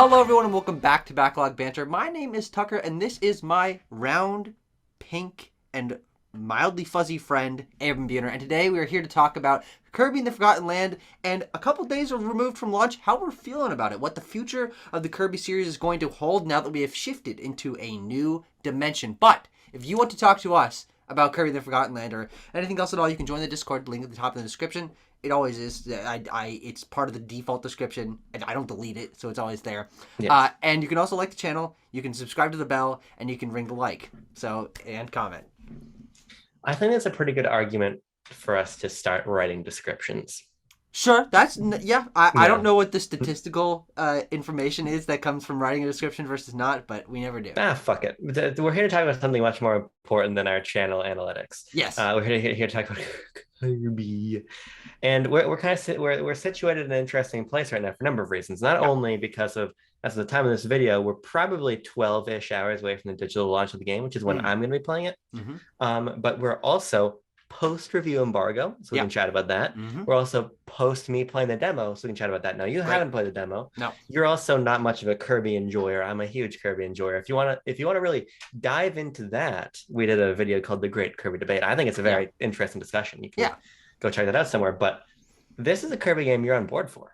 Hello, everyone, and welcome back to Backlog Banter. My name is Tucker, and this is my round, pink, and mildly fuzzy friend, Abram. And today we are here to talk about Kirby and the Forgotten Land, and a couple days removed from launch, how we're feeling about it, what the future of the Kirby series is going to hold now that we have shifted into a new dimension. But if you want to talk to us about Kirby and the Forgotten Land or anything else at all, you can join the Discord, link at the top of the description. It always is. It's part of the default description, and I don't delete it, so it's always there. Yes. And you can also like the channel, you can subscribe to the bell, and you can ring the like. And comment. I think that's a pretty good argument for us to start writing descriptions. Sure, yeah. I don't Yeah. know what the statistical information is that comes from writing a description versus not, but we never do. Fuck it. We're here to talk about something much more important than our channel analytics. Yes. We're here to talk about Kirby, and we're situated in an interesting place right now for a number of reasons. Not only because of, as of the time of this video, we're probably 12-ish hours away from the digital launch of the game, which is when I'm going to be playing it. But we're also post-review embargo, so we can chat about that. We're also post me playing the demo, so we can chat about that. Now, you haven't played the demo. No. You're also not much of a Kirby enjoyer. I'm a huge Kirby enjoyer. If you want to really dive into that, we did a video called The Great Kirby Debate. I think it's a very interesting discussion. You can go check that out somewhere. But this is a Kirby game you're on board for.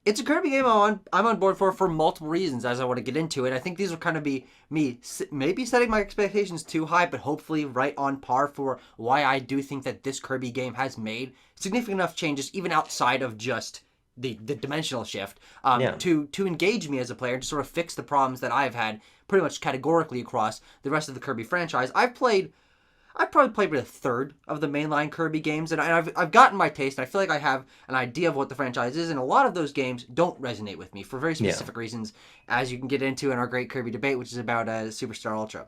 It's a Kirby game I'm on board for multiple reasons, as I want to get into it. I think these will kind of be me maybe setting my expectations too high, but hopefully right on par for why I do think that this Kirby game has made significant enough changes, even outside of just the dimensional shift, to engage me as a player and to sort of fix the problems that I've had pretty much categorically across the rest of the Kirby franchise. I've probably played with a third of the mainline Kirby games, and I've gotten my taste, and I feel like I have an idea of what the franchise is, and a lot of those games don't resonate with me for very specific reasons, as you can get into in our Great Kirby Debate, which is about Superstar Ultra.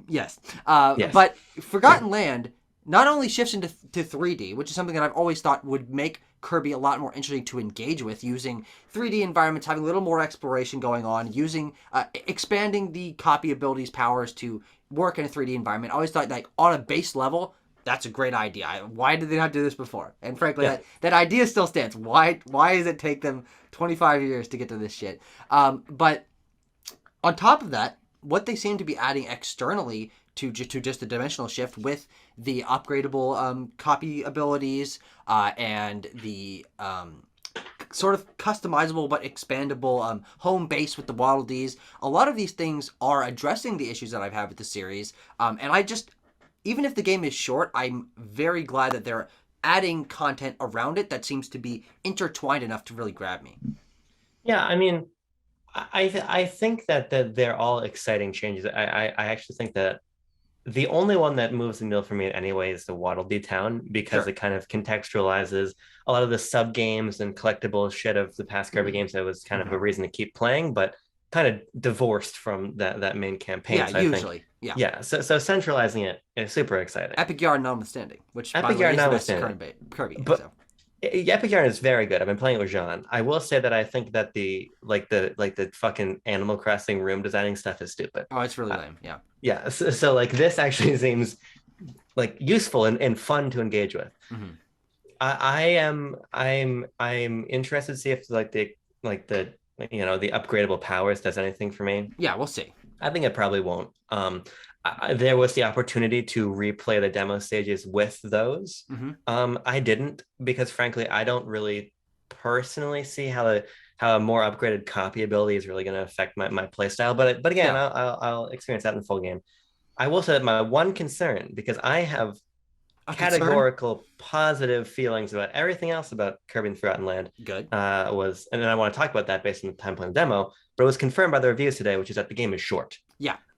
Yes. But Forgotten Land not only shifts into 3D, which is something that I've always thought would make Kirby a lot more interesting to engage with, using 3D environments, having a little more exploration going on, using expanding the copy abilities powers to work in a 3D environment. I always thought, like, on a base level, that's a great idea. Why did they not do this before? And frankly, that idea still stands. Why does it take them 25 years to get to this shit? But on top of that, what they seem to be adding externally to just the dimensional shift with the upgradable copy abilities and the sort of customizable but expandable home base with the Waddle Dees. A lot of these things are addressing the issues that I've had with the series. And I just, even if the game is short, I'm very glad that they're adding content around it that seems to be intertwined enough to really grab me. Yeah, I mean, I think that they're all exciting changes. I actually think that the only one that moves the needle for me in any way is the Waddle Dee Town, because it kind of contextualizes a lot of the sub games and collectible shit of the past Kirby games that was kind of a reason to keep playing, but kind of divorced from that main campaign. Yeah, so usually. So centralizing it is super exciting. Epic Yarn notwithstanding, which Epic Yarn notwithstanding, Kirby game, but so. Epic Yarn is very good. I've been playing it with Jean. I will say that I think that the fucking Animal Crossing room designing stuff is stupid. Oh, it's really lame. Yeah. So like this actually seems like useful and fun to engage with. I'm interested to see if the upgradable powers does anything for me. Yeah, we'll see. I think it probably won't. There was the opportunity to replay the demo stages with those. I didn't, because frankly, I don't really personally see how a more upgraded copy ability is really going to affect my play style. But again, I'll experience that in full game. I will say that my one concern, because I have categorical positive feelings about everything else about Kirby and Forgotten Land, and then I want to talk about that based on the time playing the demo, but it was confirmed by the reviews today, which is that the game is short.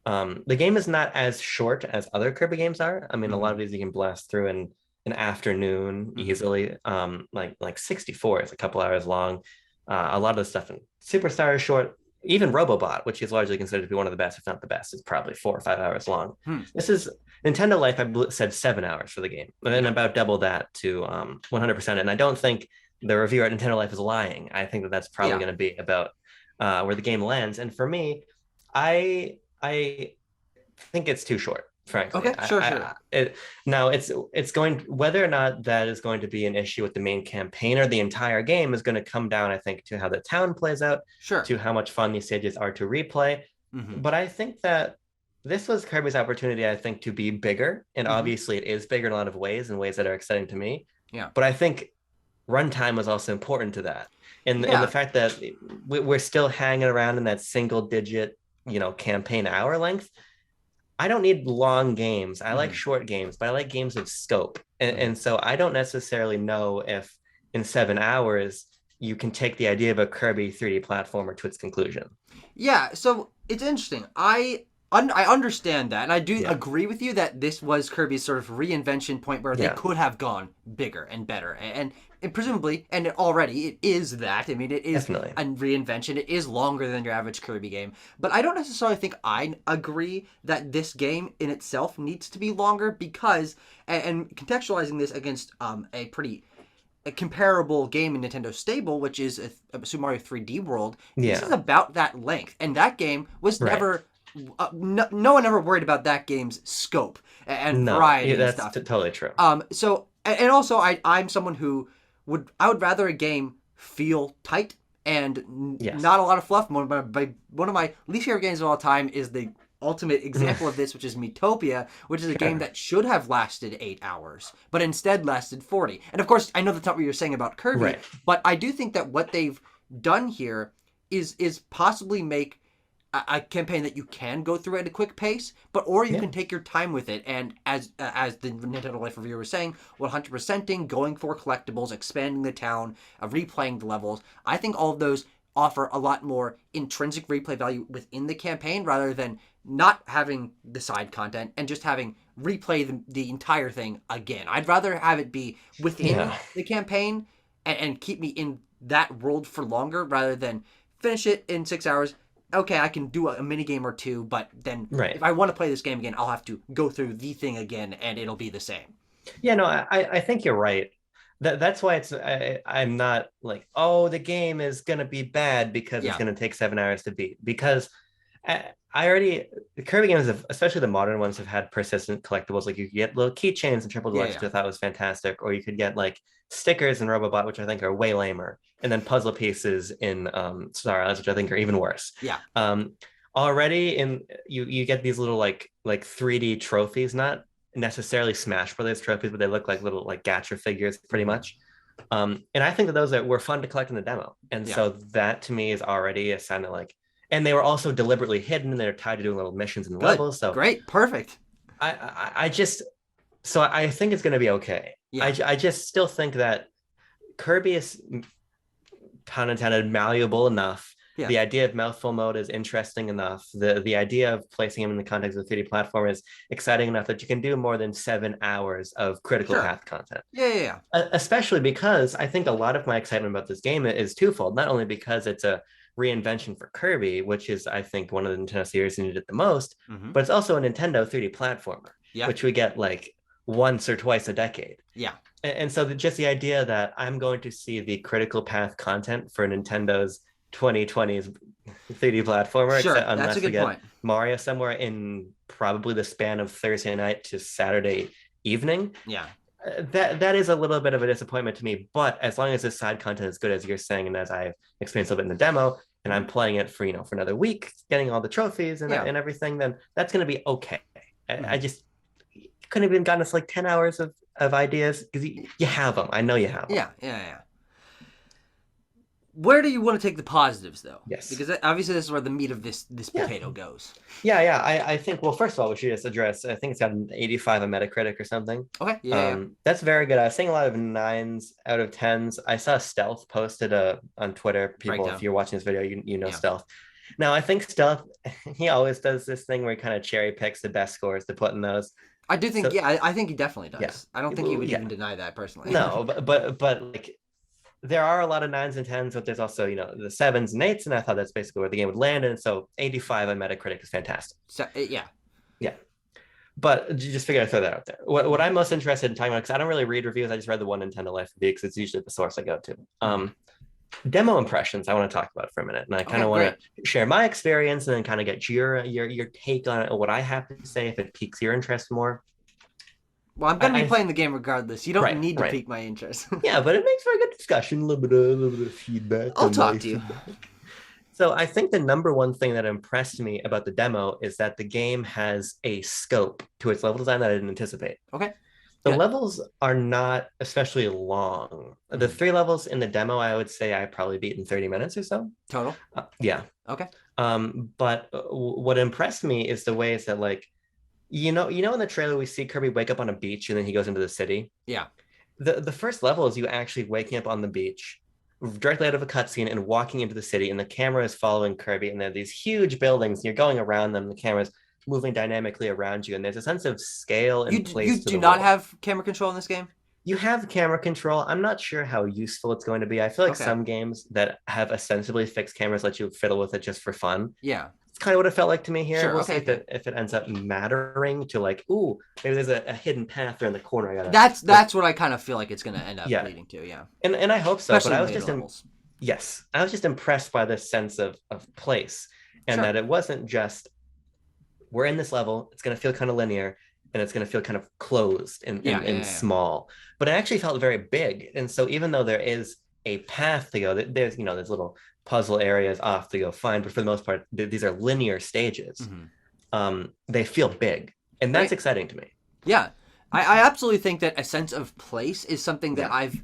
The game is not as short as other Kirby games are. I mean, a lot of these you can blast through in an afternoon easily. Like 64 is a couple hours long. A lot of the stuff in Superstar is short. Even Robobot, which is largely considered to be one of the best, if not the best, is probably 4 or 5 hours long. This is Nintendo Life. I said 7 hours for the game, and then about double that to 100%. And I don't think the reviewer at Nintendo Life is lying. I think that that's probably going to be about where the game lands. And for me, I think it's too short. frankly. Okay, sure. Now it's going, whether or not that is going to be an issue with the main campaign or the entire game is going to come down, I think, to how the town plays out, Sure. to how much fun these stages are to replay. But I think that this was Kirby's opportunity, I think, to be bigger. And obviously it is bigger in a lot of ways, in ways that are exciting to me. Yeah. But I think runtime was also important to that. And the fact that we're still hanging around in that single digit, campaign hour length. I don't need long games. I like short games, but I like games of scope. And so I don't necessarily know if in 7 hours you can take the idea of a Kirby 3D platformer to its conclusion. Yeah, so it's interesting. I understand that, and I do agree with you that this was Kirby's sort of reinvention point where they could have gone bigger and better, and presumably, and already it is that. I mean, it is Definitely a reinvention. It is longer than your average Kirby game, but I don't necessarily think I agree that this game in itself needs to be longer because, and contextualizing this against a pretty comparable game in Nintendo stable, which is a Super Mario 3D World. This is about that length, and that game was never. No one ever worried about that game's scope and variety and stuff. That's totally true. So and also I'm someone who would rather a game feel tight and not a lot of fluff. One of my least favorite games of all time is the ultimate example of this, which is Miitopia, which is a game that should have lasted 8 hours, but instead lasted 40. And of course, I know that's not what you're saying about Kirby, but I do think that what they've done here is possibly make a campaign that you can go through at a quick pace, or you can take your time with it. And as the Nintendo Life reviewer was saying, 100%ing, going for collectibles, expanding the town, replaying the levels. I think all of those offer a lot more intrinsic replay value within the campaign rather than not having the side content and just having replay the entire thing again. I'd rather have it be within the campaign and keep me in that world for longer rather than finish it in 6 hours. Okay, I can do a mini game or two, but then if I want to play this game again, I'll have to go through the thing again, and it'll be the same. Yeah, no, I think you're right. That's why I'm not like, oh, the game is gonna be bad because it's gonna take 7 hours to beat. Because the Kirby games, especially the modern ones, have had persistent collectibles. Like you could get little keychains and triple deluxe, which I thought was fantastic, or you could get like stickers in Robobot, which I think are way lamer, and then puzzle pieces in Star Allies, which I think are even worse. Already you get these little like 3D trophies, not necessarily Smash Brothers trophies, but they look like little like gacha figures pretty much. And I think that those were fun to collect in the demo, and so that to me is already a sign of like. And they were also deliberately hidden, and they're tied to doing little missions in the levels. So great, perfect. I think it's going to be okay. I just still think that Kirby is, pun intended, malleable enough. The idea of mouthful mode is interesting enough. The idea of placing him in the context of the 3D platform is exciting enough that you can do more than 7 hours of critical path content. Especially because I think a lot of my excitement about this game is twofold. Not only because it's a reinvention for Kirby, which is, I think, one of the Nintendo series that needed it the most, but it's also a Nintendo 3D platformer, which we get like once or twice a decade. And so just the idea that I'm going to see the critical path content for Nintendo's 2020s 3D platformer, unless we get Mario somewhere in probably the span of Thursday night to Saturday evening. That is a little bit of a disappointment to me, but as long as this side content is good as you're saying, and as I've experienced a little bit in the demo, and I'm playing it for for another week, getting all the trophies and everything, then that's going to be okay. I just couldn't have even gotten us like 10 hours of ideas because you have them. I know you have them. Where do you want to take the positives, though? Yes. Because obviously this is where the meat of this potato goes. I think, well, first of all, we should just address, I think it's got an 85 on Metacritic or something. Okay, That's very good. I was seeing a lot of 9s out of 10s. I saw Stealth posted on Twitter. People, if you're watching this video, you know Stealth. Now, I think Stealth, he always does this thing where he kind of cherry picks the best scores to put in those. I do think, I think he definitely does. I don't think he would even deny that personally. No, but like, there are a lot of 9s and 10s, but there's also, the 7s and 8s, and I thought that's basically where the game would land. And so 85 on Metacritic is fantastic. So, But just figured I'd throw that out there. What I'm most interested in talking about, because I don't really read reviews, I just read the one Nintendo Life review because it's usually the source I go to. demo impressions I want to talk about for a minute, and I kind of want to share my experience and then kind of get your take on it, what I have to say if it piques your interest more. Well, I'm going to be playing the game regardless. You don't need to pique my interest. Yeah, but it makes for a good discussion, a little bit of feedback. I'll talk to you. So I think the number one thing that impressed me about the demo is that the game has a scope to its level design that I didn't anticipate. Okay. The levels are not especially long. The 3 levels in the demo, I would say I probably beat in 30 minutes or so. Total? Yeah. Okay. But what impressed me is the ways that, like, you know, in the trailer we see Kirby wake up on a beach and then he goes into the city. Yeah. The first level is you actually waking up on the beach, directly out of a cutscene and walking into the city, and the camera is following Kirby, and there are these huge buildings, and you're going around them, the camera's moving dynamically around you, and there's a sense of scale and place. You do not have camera control in this game? You have camera control. I'm not sure how useful it's going to be. I feel like some games that have ostensibly fixed cameras let you fiddle with it just for fun. Yeah. It's kind of what it felt like to me here. Sure, we'll see if it ends up mattering to, like, ooh, maybe there's a hidden path there in the corner. That's what I kind of feel like it's going to end up leading to, yeah. And I hope so. Especially but I was just impressed by this sense of place, and that it wasn't just, we're in this level, it's going to feel kind of linear, and it's going to feel kind of closed and small. But it actually felt very big. And so even though there is a path to go, there's little puzzle areas off to go find, but for the most part, these are linear stages. They feel big, and that's exciting to me. Yeah, I absolutely think that a sense of place is something that I've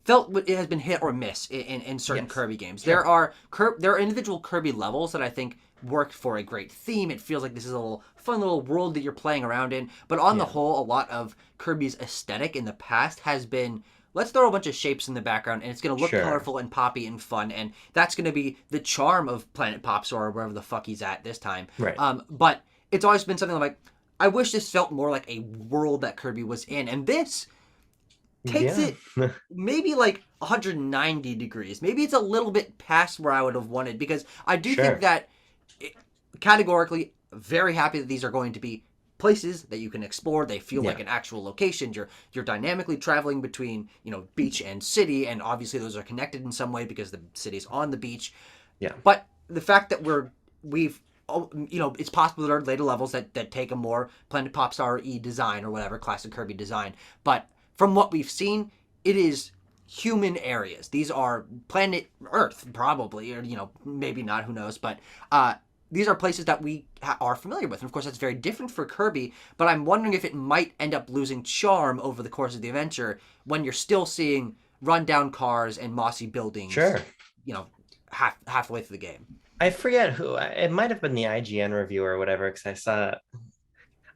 felt it has been hit or miss in certain Kirby games. There are individual Kirby levels that I think worked for a great theme. It feels like this is a fun little world that you're playing around in. But on the whole, a lot of Kirby's aesthetic in the past has been, let's throw a bunch of shapes in the background, and it's going to look colorful and poppy and fun, and that's going to be the charm of Planet Popstar or wherever the fuck he's at this time. Right. But it's always been something like, I wish this felt more like a world that Kirby was in, and this takes it maybe like 190 degrees. Maybe it's a little bit past where I would have wanted, because I do think that categorically very happy that these are going to be places that you can explore. They feel like an actual location. You're dynamically traveling between, beach and city, and obviously those are connected in some way because the city's on the beach. Yeah. But the fact that it's possible there are later levels that take a more Planet Popstar-y design or whatever, classic Kirby design. But from what we've seen, it is human areas. These are planet Earth, probably, or, maybe not, who knows. But these are places that we are familiar with. And of course, that's very different for Kirby, but I'm wondering if it might end up losing charm over the course of the adventure when you're still seeing rundown cars and mossy buildings, halfway through the game. I forget who, it might have been the IGN reviewer or whatever, because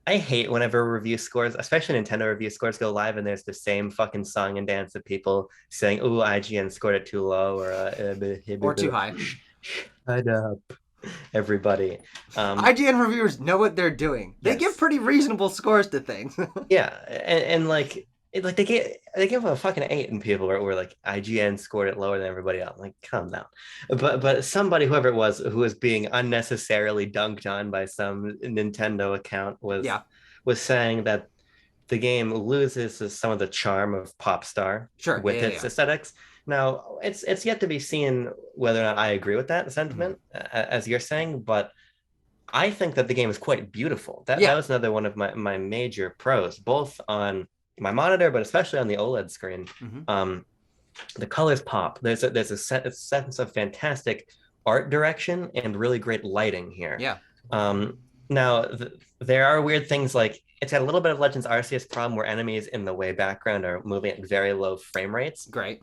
I hate whenever review scores, especially Nintendo review scores, go live and there's the same fucking song and dance of people saying, ooh, IGN scored it too low or too high. Shut up, everybody. IGN reviewers know what they're doing. They give pretty reasonable scores to things. Yeah, and they gave a fucking 8, and people were like, IGN scored it lower than everybody else. Like, calm down. But somebody, whoever it was, who was being unnecessarily dunked on by some Nintendo account was saying that the game loses some of the charm of Popstar with its aesthetics. Now, it's yet to be seen whether or not I agree with that sentiment, as you're saying, but I think that the game is quite beautiful. That was another one of my major pros, both on my monitor, but especially on the OLED screen. The colors pop. There's a sense of fantastic art direction and really great lighting here. Now there are weird things, like it's got a little bit of Legends Arceus problem where enemies in the way background are moving at very low frame rates. Great.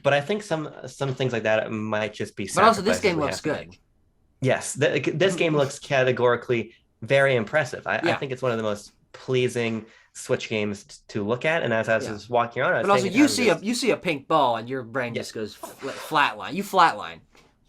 But I think some things like that might just be. But also, this game looks good. Yes, this game looks categorically very impressive. I think it's one of the most pleasing Switch games to look at, and as I was just walking around, you see a pink ball and your brain just goes flatline. You flatline.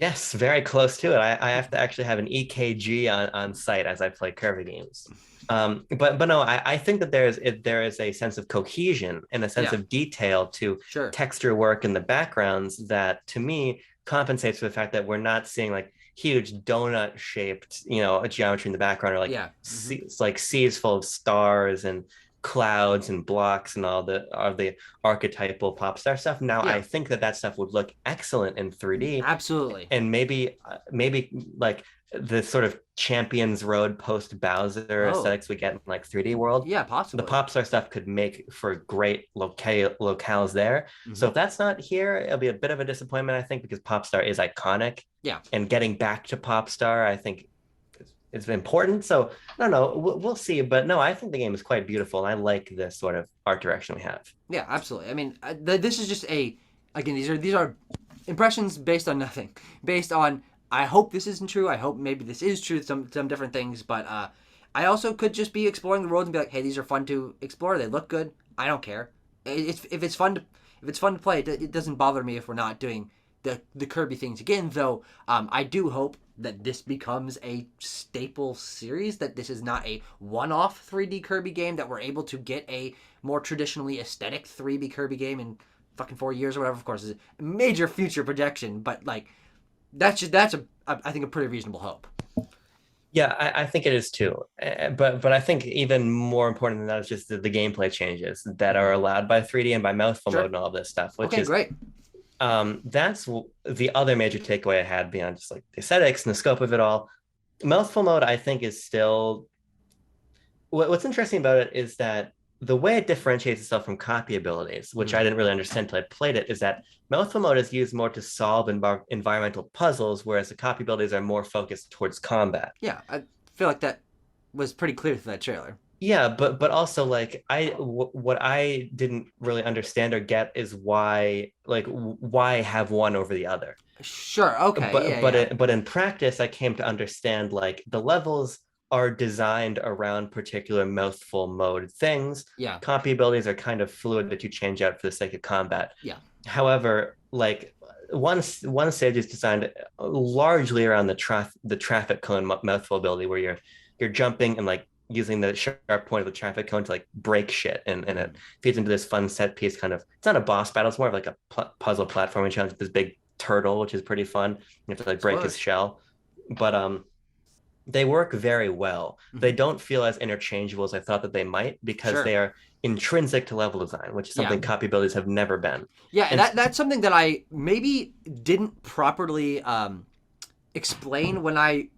Yes, very close to it. I have to actually have an EKG on site as I play Kirby games. But no, I think that there is a sense of cohesion and a sense of detail to texture work in the backgrounds that, to me, compensates for the fact that we're not seeing like huge donut shaped, geometry in the background, or like it's like seas full of stars and clouds and blocks and all the archetypal pop star stuff. Now Yeah. I think that stuff would look excellent in 3D, Absolutely. and maybe like the sort of Champions Road post Bowser aesthetics we get in like 3D world. Yeah, The possibly. pop star stuff could make for great locales there. So if that's not here, it'll be a bit of a disappointment, I think, because pop star is iconic. Yeah. And getting back to pop star, I think, is important. So I don't know, we'll see. But no, I think the game is quite beautiful, and I like this sort of art direction we have. Yeah, absolutely. I mean, this is just again, these are impressions based on nothing, based on. I hope this isn't true. I hope maybe this is true. Some different things, but I also could just be exploring the worlds and be like, hey, these are fun to explore. They look good. I don't care. If it's fun to play, it doesn't bother me if we're not doing the Kirby things again. Though I do hope that this becomes a staple series. That this is not a one-off 3D Kirby game. That we're able to get a more traditionally aesthetic 3D Kirby game in fucking 4 years or whatever. Of course, is a major future projection, but like that's I think a pretty reasonable hope. Yeah, I think it is too. But I think even more important than that is just the gameplay changes that are allowed by 3D and by mouthful mode and all of this stuff, which is great. That's the other major takeaway I had beyond just like the aesthetics and the scope of it all. Mouthful mode, I think, is still what's interesting about it is that the way it differentiates itself from copy abilities, which I didn't really understand until I played it, is that mouthful mode is used more to solve environmental puzzles, whereas the copy abilities are more focused towards combat. Yeah, I feel like that was pretty clear through that trailer. Yeah, but also like what I didn't really understand or get is why have one over the other. Sure, okay, But in practice, I came to understand like the levels are designed around particular mouthful mode things. Yeah. Copy abilities are kind of fluid that you change out for the sake of combat. Yeah. However, like one stage is designed largely around the traffic cone mouthful ability, where you're jumping and like using the sharp point of the traffic cone to like break shit, and it feeds into this fun set piece kind of. It's not a boss battle; it's more of like a puzzle platforming challenge with this big turtle, which is pretty fun. You have to like break his shell, but they work very well. They don't feel as interchangeable as I thought that they might, because they are intrinsic to level design, which is something copy abilities have never been. Yeah, and that's something that I maybe didn't properly explain when I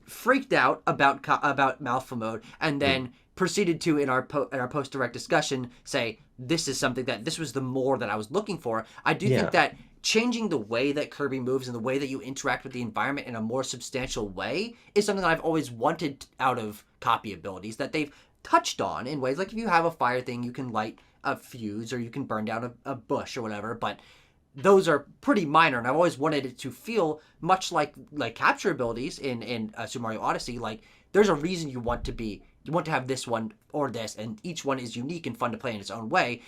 freaked out about mouthful mode, and then proceeded to in our post direct discussion say this is something that this was the more that I was looking for. I do think that changing the way that Kirby moves and the way that you interact with the environment in a more substantial way is something that I've always wanted out of copy abilities, that they've touched on in ways like if you have a fire thing, you can light a fuse or you can burn down a bush or whatever, but those are pretty minor, and I've always wanted it to feel much like capture abilities in Super Mario Odyssey. Like there's a reason you want to have this one or this, and each one is unique and fun to play in its own way.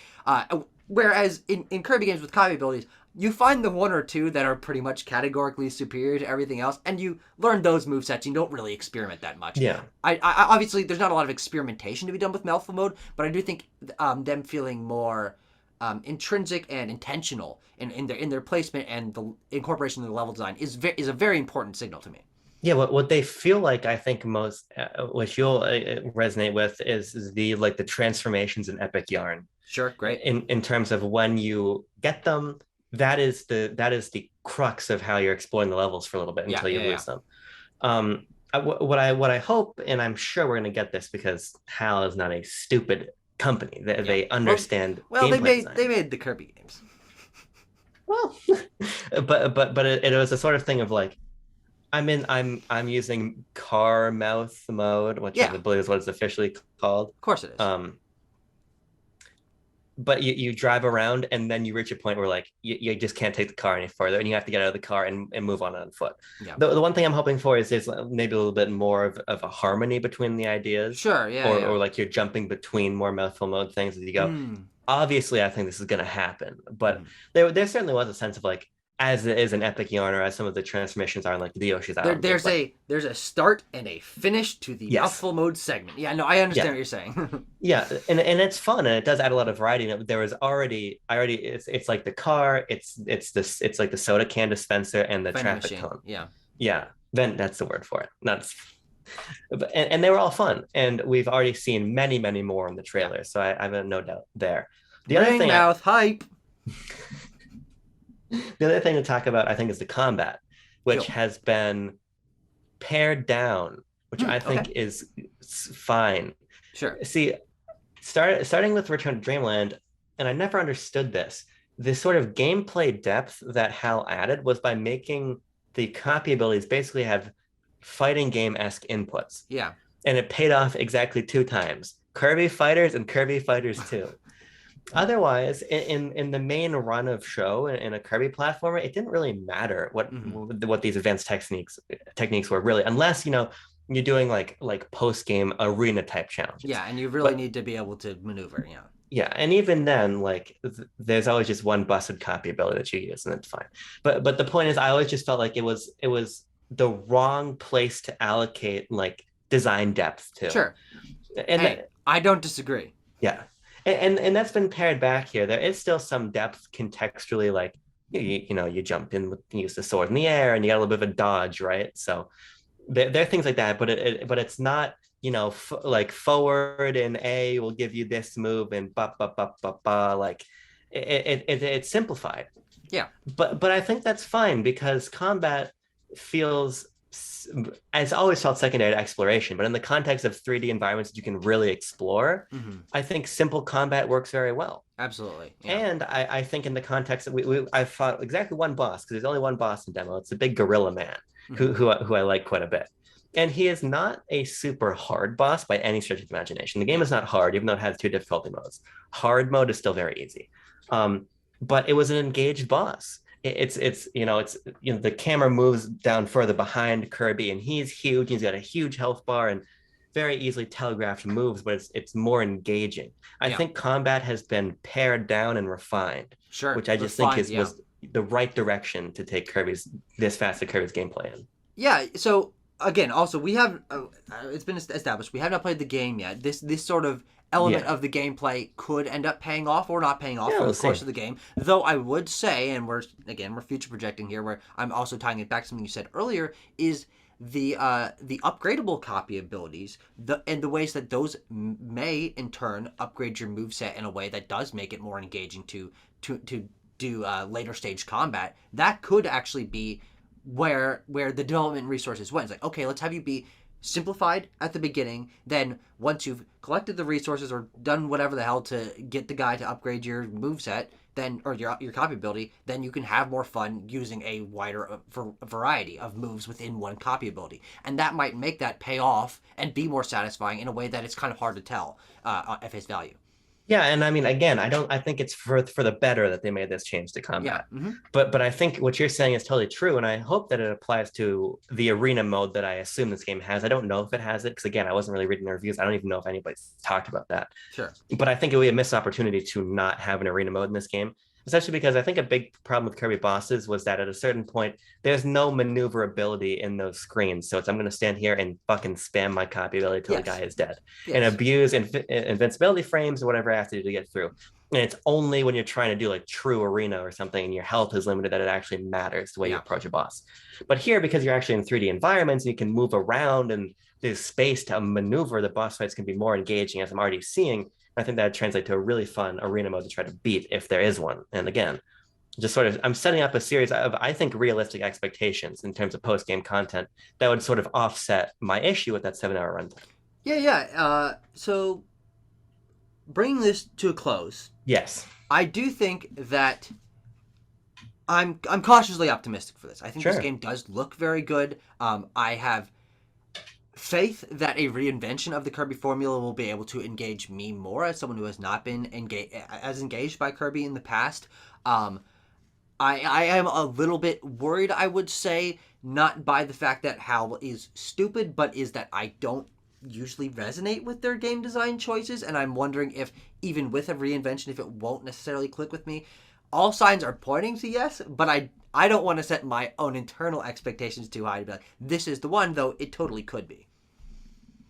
Whereas in Kirby games with copy abilities, you find the one or two that are pretty much categorically superior to everything else, and you learn those movesets. You don't really experiment that much. Yeah. I obviously there's not a lot of experimentation to be done with mouthful mode, but I do think them feeling more intrinsic and intentional in their placement and the incorporation of the level design is a very important signal to me. Yeah, what they feel like, I think most, which you'll resonate with, is the transformations in Epic Yarn. Sure, great. In terms of when you get them, that is the crux of how you're exploring the levels for a little bit until you lose them. What I hope, and I'm sure we're going to get this because HAL is not a stupid company. They understand. Well, they made the Kirby games. Well, but it was a sort of thing of like, I'm using car mouth mode, which I believe is what it's officially called. Of course it is. But you drive around and then you reach a point where like you just can't take the car any further, and you have to get out of the car and move on foot. Yeah. The one thing I'm hoping for is maybe a little bit more of a harmony between the ideas. Sure, or like you're jumping between more mouthful mode things as you go. Obviously, I think this is going to happen, but there certainly was a sense of like, as it is an Epic Yarn, or as some of the transformations are in like the Yoshi's Island. There's a start and a finish to the mouthful mode segment. Yeah, no, I understand what you're saying. Yeah, and it's fun, and it does add a lot of variety. And there was already it's like the car, it's like the soda can dispenser and the traffic cone. Yeah. Yeah. Then that's the word for it. And they were all fun. And we've already seen many, many more in the trailer. So I have no doubt there. The other Ring thing mouth hype. the other thing to talk about, I think, is the combat, which Sure. has been pared down, which I Okay. think is fine. Sure. See, starting with Return to Dreamland, and I never understood this. The sort of gameplay depth that Hal added was by making the copy abilities basically have fighting game-esque inputs. Yeah. And it paid off exactly 2 times. Kirby Fighters and Kirby Fighters 2. Otherwise, in the main run of show in a Kirby platformer, it didn't really matter what these advanced techniques were really, unless you're doing like post game arena type challenges. Yeah, and you really But need to be able to maneuver. Yeah. yeah, and even then, like there's always just one busted copy ability that you use, and it's fine. But the point is, I always just felt like it was the wrong place to allocate like design depth to. Sure. And Hey, I don't disagree. yeah, and that's been pared back here. There is still some depth contextually, like you jump in with use the sword in the air, and you got a little bit of a dodge, right? So there are things like that, but it's not like forward and A will give you this move and like it's simplified. Yeah. But I think that's fine because combat feels it's always felt secondary to exploration, but in the context of 3D environments that you can really explore, I think simple combat works very well. Absolutely. Yeah. And I think in the context that I fought exactly one boss, because there's only one boss in demo. It's a big gorilla man who I like quite a bit. And he is not a super hard boss by any stretch of the imagination. The game is not hard, even though it has 2 difficulty modes. Hard mode is still very easy. But it was an engaged boss. It's the camera moves down further behind Kirby, and he's huge. He's got a huge health bar and very easily telegraphed moves, but it's more engaging. I think combat has been pared down and refined, which I just think was the right direction to take this facet of Kirby's gameplay in. Yeah. So again, also we have it's been established we have not played the game yet. This sort of element of the gameplay could end up paying off or not paying off over the course of the game. Though I would say, and we're future projecting here, where I'm also tying it back to something you said earlier, is the upgradable copy abilities, and the ways that those may in turn upgrade your moveset in a way that does make it more engaging to do later stage combat. That could actually be where the development resources went. It's like, okay, let's have you be simplified at the beginning, then once you've collected the resources or done whatever the hell to get the guy to upgrade your moveset, then or your copy ability, then you can have more fun using a wider variety of moves within one copy ability. And that might make that pay off and be more satisfying in a way that it's kind of hard to tell at face value. Yeah, and I mean, again, I think it's for the better that they made this change to combat. Yeah. But I think what you're saying is totally true, and I hope that it applies to the arena mode that I assume this game has. I don't know if it has it, because again, I wasn't really reading the reviews. I don't even know if anybody's talked about that. Sure. But I think it would be a missed opportunity to not have an arena mode in this game, especially because I think a big problem with Kirby bosses was that at a certain point, there's no maneuverability in those screens. So I'm going to stand here and fucking spam my copy ability till the guy is dead and abuse invincibility frames or whatever I have to do to get through. And it's only when you're trying to do like true arena or something and your health is limited that it actually matters the way you approach a boss. But here, because you're actually in 3D environments and you can move around and there's space to maneuver, the boss fights can be more engaging, as I'm already seeing. I think that would translate to a really fun arena mode to try to beat if there is one. And again, just sort of, I'm setting up a series of, I think, realistic expectations in terms of post-game content that would sort of offset my issue with that 7-hour runtime. Yeah. So bringing this to a close. Yes. I do think that I'm cautiously optimistic for this. I think this game does look very good. I have faith that a reinvention of the Kirby formula will be able to engage me more as someone who has not been engaged by Kirby in the past. I am a little bit worried, I would say, not by the fact that Hal is stupid, but is that I don't usually resonate with their game design choices, and I'm wondering if even with a reinvention, if it won't necessarily click with me. All signs are pointing to yes, but I don't want to set my own internal expectations too high to be like, this is the one, though it totally could be.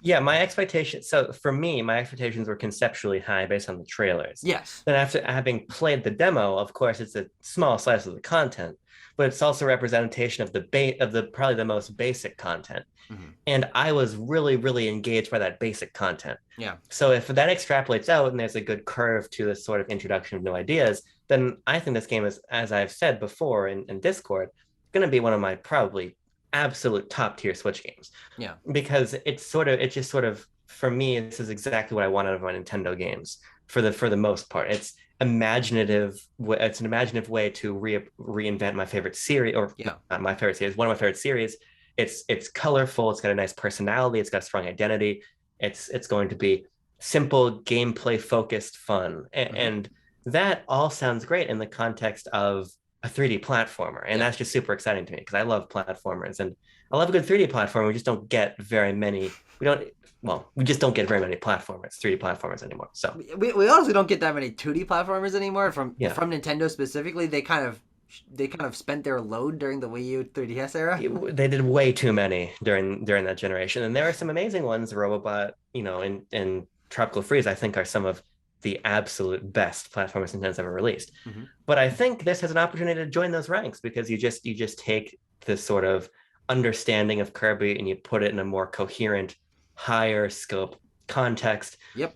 Yeah, my expectations. So for me, my expectations were conceptually high based on the trailers. Yes. Then after having played the demo, of course, it's a small slice of the content, but it's also representation of the probably the most basic content. Mm-hmm. And I was really, really engaged by that basic content. Yeah. So if that extrapolates out and there's a good curve to this sort of introduction of new ideas, then I think this game is, as I've said before in Discord, going to be one of my probably absolute top tier Switch games. Yeah. Because it's just sort of, for me, this is exactly what I want out of my Nintendo games for the most part. It's imaginative. It's an imaginative way to reinvent my favorite series, or not my favorite series, one of my favorite series. It's colorful. It's got a nice personality. It's got a strong identity. It's going to be simple, gameplay focused fun, and that all sounds great in the context of a 3D platformer, and that's just super exciting to me because I love platformers and I love a good 3D platformer. We just don't get very many. We just don't get very many 3D platformers anymore. So we honestly don't get that many 2D platformers anymore from Nintendo specifically. They kind of spent their load during the Wii U 3DS era. They did way too many during that generation, and there are some amazing ones. Robobot, and Tropical Freeze, I think, are some of the absolute best platformers Nintendo's ever released. Mm-hmm. But I think this has an opportunity to join those ranks because you just take this sort of understanding of Kirby and you put it in a more coherent, higher scope context. Yep.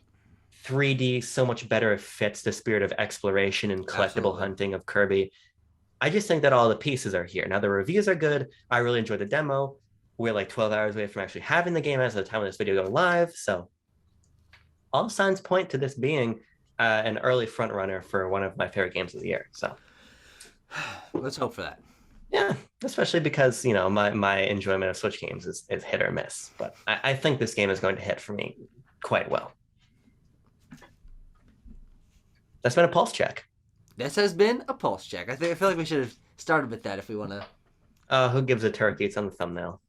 3D so much better fits the spirit of exploration and collectible hunting of Kirby. I just think that all the pieces are here. Now the reviews are good. I really enjoyed the demo. We're like 12 hours away from actually having the game as of the time of this video going live. So all signs point to this being an early front runner for one of my favorite games of the year. So let's hope for that. Yeah, especially because my enjoyment of Switch games is hit or miss, but I think this game is going to hit for me quite well. That's been a pulse check. This has been a pulse check. I feel like we should have started with that if we want to. Who gives a turkey? It's on the thumbnail.